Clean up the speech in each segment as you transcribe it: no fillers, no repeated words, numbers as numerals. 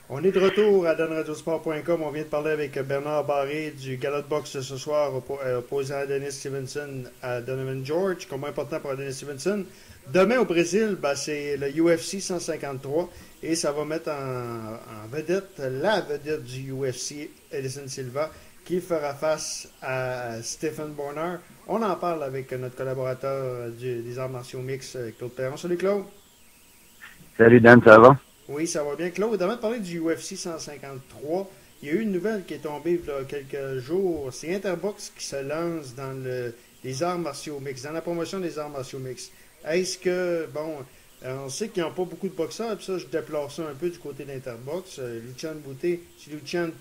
On est de retour à donradiosport.com. On vient de parler avec Bernard Barré du gala de boxe de ce soir opposant à Dennis Stevenson à Donovan George. Comment important pour Dennis Stevenson. Demain au Brésil, c'est le UFC 153 et ça va mettre en vedette la vedette du UFC, Edison Silva, qui fera face à Stephen Bonner. On en parle avec notre collaborateur des arts martiaux mix, Claude Perron. Salut Claude. Salut Dan, ça va? Oui, ça va bien. Claude, avant de parler du UFC 153, il y a eu une nouvelle qui est tombée il y a quelques jours. C'est Interbox qui se lance dans les arts martiaux mix, dans la promotion des arts martiaux mix. Est-ce que, on sait qu'ils n'ont pas beaucoup de boxeurs, puis ça, je déplore ça un peu du côté d'Interbox. Lucien Boutet, si Lucien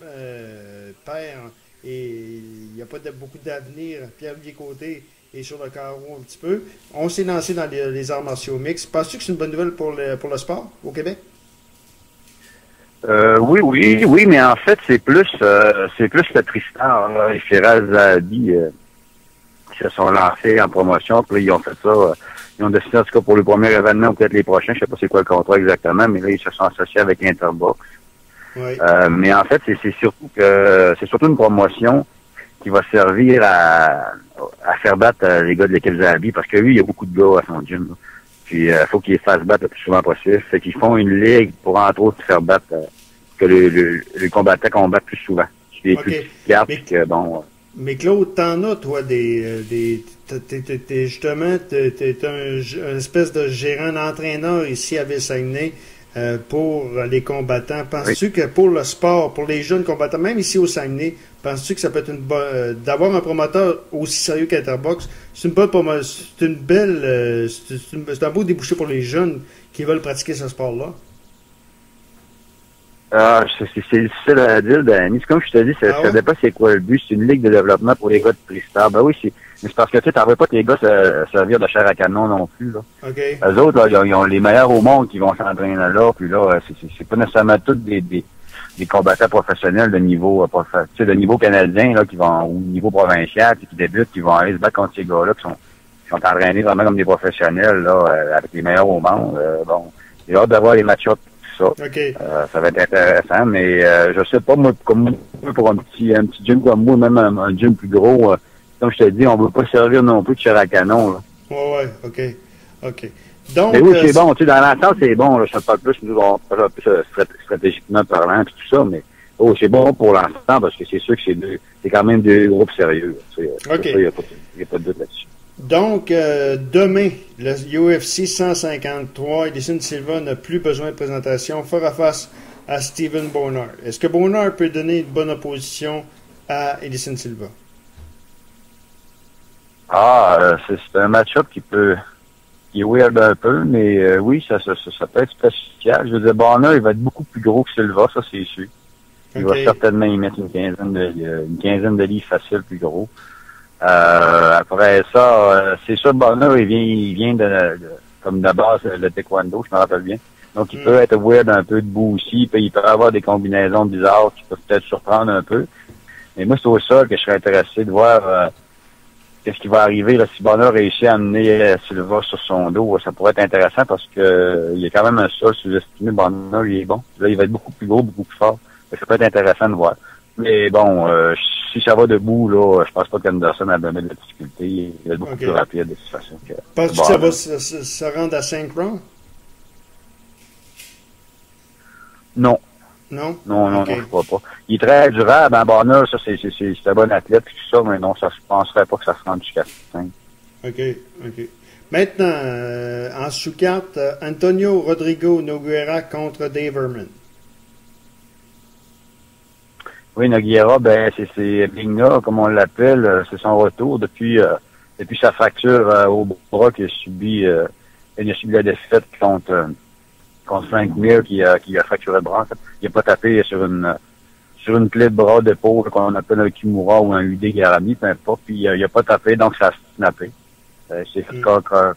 perd et il n'y a pas beaucoup d'avenir, Pierre-Olivier Côté est sur le carreau un petit peu. On s'est lancé dans les arts martiaux mix. Penses-tu que c'est une bonne nouvelle pour le sport au Québec? Oui, mais en fait, c'est plus le Tristan et Firaz Zahabi qui se sont lancés en promotion, puis là, ils ont fait ça, ils ont décidé en tout cas pour le premier événement ou peut-être les prochains, je sais pas c'est quoi le contrat exactement, mais là, ils se sont associés avec Interbox. Oui. Mais en fait, c'est surtout une promotion qui va servir à faire battre les gars de l'équipe Zahabi, parce que lui, il y a beaucoup de gars à son gym, là. Puis, faut qu'ils les fassent battre le plus souvent possible. Fait qu'ils font une ligue pour, entre autres, faire battre, que le combattant combatte plus souvent. Puis, OK. plus petits que, bon. Mais Claude, t'en as, toi, justement, t'es un espèce de gérant, d'entraîneur ici à Ville-Saguenay pour les combattants. Penses-tu Oui. que pour le sport, pour les jeunes combattants, même ici au Saguenay, penses-tu que ça peut être d'avoir un promoteur aussi sérieux qu'Interbox, c'est une bonne c'est une belle, c'est un beau débouché pour les jeunes qui veulent pratiquer ce sport-là? C'est difficile à dire, Danny. C'est comme je te dis, ça dépend c'est quoi le but. C'est une ligue de développement pour les gars de Tristar. Ben oui, mais c'est parce que tu sais, t'en veux pas tes gars servir de chair à canon non plus, là. OK. Eux autres, là, ils ont les meilleurs au monde qui vont s'entraîner là, puis là, c'est pas nécessairement tous des combattants professionnels de niveau, tu sais, de niveau canadien, là, qui vont, ou niveau provincial, puis qui débutent, qui vont aller se battre contre ces gars-là, qui sont entraînés vraiment comme des professionnels, là, avec les meilleurs au monde. Bon, j'ai hâte d'avoir les match-ups. OK. Ça va être intéressant, mais je sais pas, moi, comme pour un petit gym comme moi, même un gym plus gros, comme je te dis, on veut pas servir non plus de chair à canon, là. Ouais, OK. OK. Donc, Mais oui, c'est bon, tu sais, dans l'ensemble, c'est bon, là, je te parle plus, nous, on parle plus stratégiquement parlant, puis tout ça, mais c'est bon pour l'ensemble, parce que c'est sûr que c'est quand même deux groupes sérieux, tu sais. OK. Il n'y a pas de doute là-dessus. Donc, demain, le UFC 153, Edison Silva n'a plus besoin de présentation, fera face à Stephen Bonner. Est-ce que Bonner peut donner une bonne opposition à Edison Silva? C'est un match-up qui est weird un peu, mais oui, ça peut être spécial. Je veux dire, Bonner, il va être beaucoup plus gros que Silva, ça c'est sûr. Il va certainement y mettre une quinzaine de livres faciles plus gros. Après ça, c'est sûr, Bonner, il vient comme de base, le taekwondo, je me rappelle bien. Donc, il peut être weird un peu debout aussi, puis il peut avoir des combinaisons bizarres qui peuvent peut-être surprendre un peu. Mais moi, c'est au sol que je serais intéressé de voir qu'est-ce qui va arriver là, si Bonner réussit à amener Silva sur son dos. Ça pourrait être intéressant parce que il y a quand même un sol sous-estimé. Bonner, il est bon. Là, il va être beaucoup plus gros, beaucoup plus fort. Ça peut être intéressant de voir. Mais bon, si ça va debout, là, je pense pas qu'Anderson a donné de la difficulté. Il est beaucoup plus rapide de toute façon. Penses-tu que ça va se rendre à 5 rounds? Non. Non? Non, je crois pas. Il est très durable, hein, Bonner, ça, c'est un bon athlète, puis tout ça, mais non, je penserais pas que ça se rende jusqu'à 5. OK. Maintenant, en sous-carte, Antonio Rodrigo Nogueira contre Dave Herman. Oui, Nogueira, c'est Bigna, comme on l'appelle, c'est son retour depuis sa fracture au bras qu'il a subi la défaite contre Frank Mir qui a fracturé le bras. En fait. Il n'a pas tapé sur une clé de bras d'épaule qu'on appelle un Kimura ou un UD Garami, peu importe, puis il a pas tapé, donc ça a snappé. Il s'est fait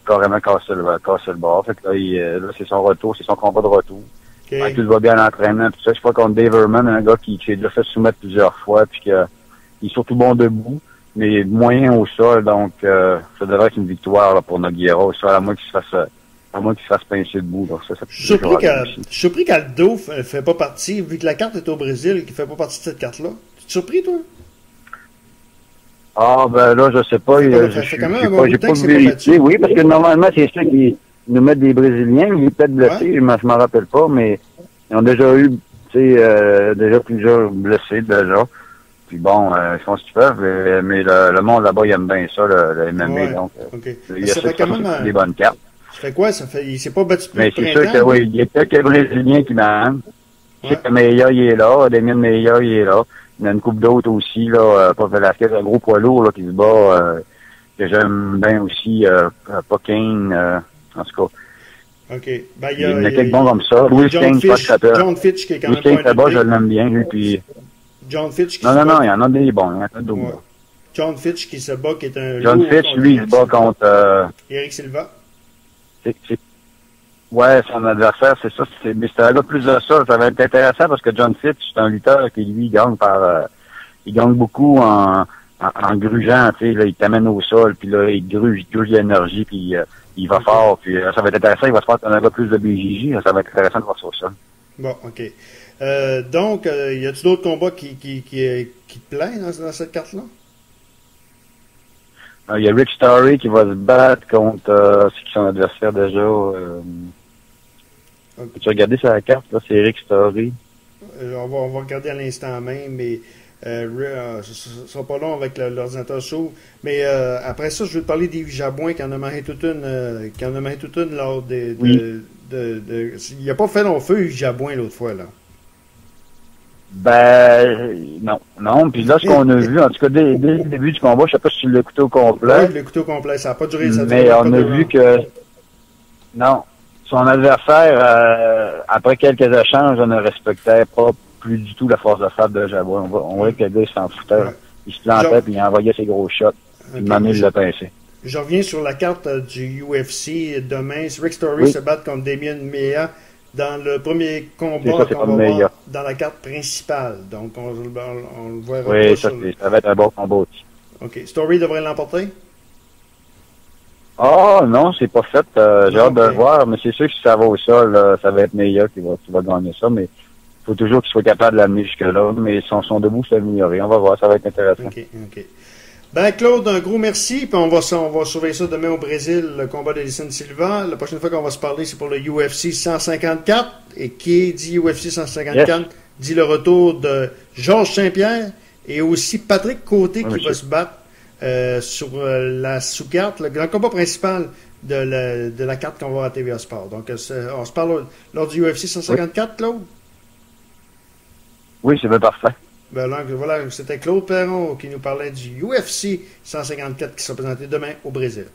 carrément casser le bras. Fait que là, c'est son retour, c'est son combat de retour. Okay. Tout va bien à l'entraînement, tout ça. Je crois contre Dave Herman, un gars qui s'est déjà fait soumettre plusieurs fois, puis il est surtout bon debout, mais moyen au sol, donc ça devrait être une victoire là, pour Nogueira au sol, à moins qu'il se fasse À moins qu'il se fasse pincer debout. Donc ça Je suis surpris qu'Aldo ne fait pas partie, vu que la carte est au Brésil, qu'il ne fait pas partie de cette carte-là. Tu es surpris, toi? Ah, ben là, je sais pas. C'est quand même un bon bout de temps que c'est pas vérifié. Oui, parce que normalement, c'est ceux qui nous mettent des Brésiliens. Il est peut-être blessé, je m'en rappelle pas, mais ils ont déjà eu, déjà plusieurs blessés, déjà. Puis bon, ils font ce qu'ils peuvent, mais le monde là-bas, il aime bien ça, le MMA, donc. Il y a quand même des bonnes cartes. Ça fait quoi? Il s'est pas battu plus mais c'est sûr que oui, il y a quelques Brésiliens qui m'aiment. Je sais que Meia, il est là. Damien Meia, il est là. Il y en a une couple d'autres aussi, là. Pas Velasquez, un gros poids lourd, là, qui se bat, que j'aime bien aussi, pas Kane, en tout cas. OK. Ben, il y en a quelques bons comme ça. Louis Kane, je crois que ça s'appelle. John Fitch, qui est quand même Louis Kane, là-bas, je l'aime bien, lui, puis... John Fitch qui non, il y en a des bons, il y en a d'autres bons. John Fitch qui se bat, qui est un John Fitch, lui, il se bat contre... Eric Silva. Ouais, son adversaire, c'est ça. Mais c'est un gars plus de ça. Ça va être intéressant parce que John Fitch, c'est un lutteur qui, lui, gagne il gagne beaucoup en grugeant, tu sais, là, il t'amène au sol, puis là, il gruge l'énergie, puis il va fort, puis ça va être intéressant, il va se faire un gars plus de BJJ, ça va être intéressant de voir ça au sol. Bon, OK. Donc, y a-t-il d'autres combats qui te plaisent dans cette carte-là? Il y a Rick Story qui va se battre contre c'est qui son adversaire déjà. Tu as regardé sur la carte, là, c'est Rick Story. On va regarder à l'instant même, mais ce sera pas long avec l'ordinateur s'ouvre. Mais après ça, je vais te parler d'Yves Jabouin qui en a manqué toute une lors des. Il n'a pas fait long feu, Yves Jabouin, l'autre fois, là. Ben, non. Puis là, ce qu'on a vu, en tout cas, dès le début du combat, je sais pas si tu l'as écouté au complet. Oui, l'écouté au complet, ça n'a pas duré. Mais on a vu que, non, son adversaire, après quelques échanges, on ne respectait pas plus du tout la force de frappe de Jabouin. On voyait que le gars, il s'en foutait. Ouais. Il se plantait, puis il envoyait ses gros shots. Puis maintenant, il l'a pincé. Je reviens sur la carte du UFC demain. Rick Story se bat contre Damien Meia dans le premier combat qu'on va voir dans la carte principale. Donc, on le verra. Oui, ça va être un bon combat aussi. OK. Story devrait l'emporter? Ah, non, c'est pas fait. J'ai hâte de le voir, mais c'est sûr que si ça va au sol, ça va être Meia qui va gagner ça, mais il faut toujours qu'il soit capable de l'amener jusque-là. Mais son debout s'est amélioré. On va voir, ça va être intéressant. OK. Ben, Claude, un gros merci. Puis on va surveiller ça demain au Brésil, le combat d'Edison Silva. La prochaine fois qu'on va se parler, c'est pour le UFC 154. Et qui dit UFC 154 dit le retour de Georges Saint-Pierre et aussi Patrick Côté qui va se battre sur la sous-carte, le combat principal de la carte qu'on va voir à TVA Sport. Donc, on se parle lors du UFC 154, Claude? Oui, c'est bien parfait. Ben, donc, voilà, c'était Claude Perron qui nous parlait du UFC 154 qui sera présenté demain au Brésil.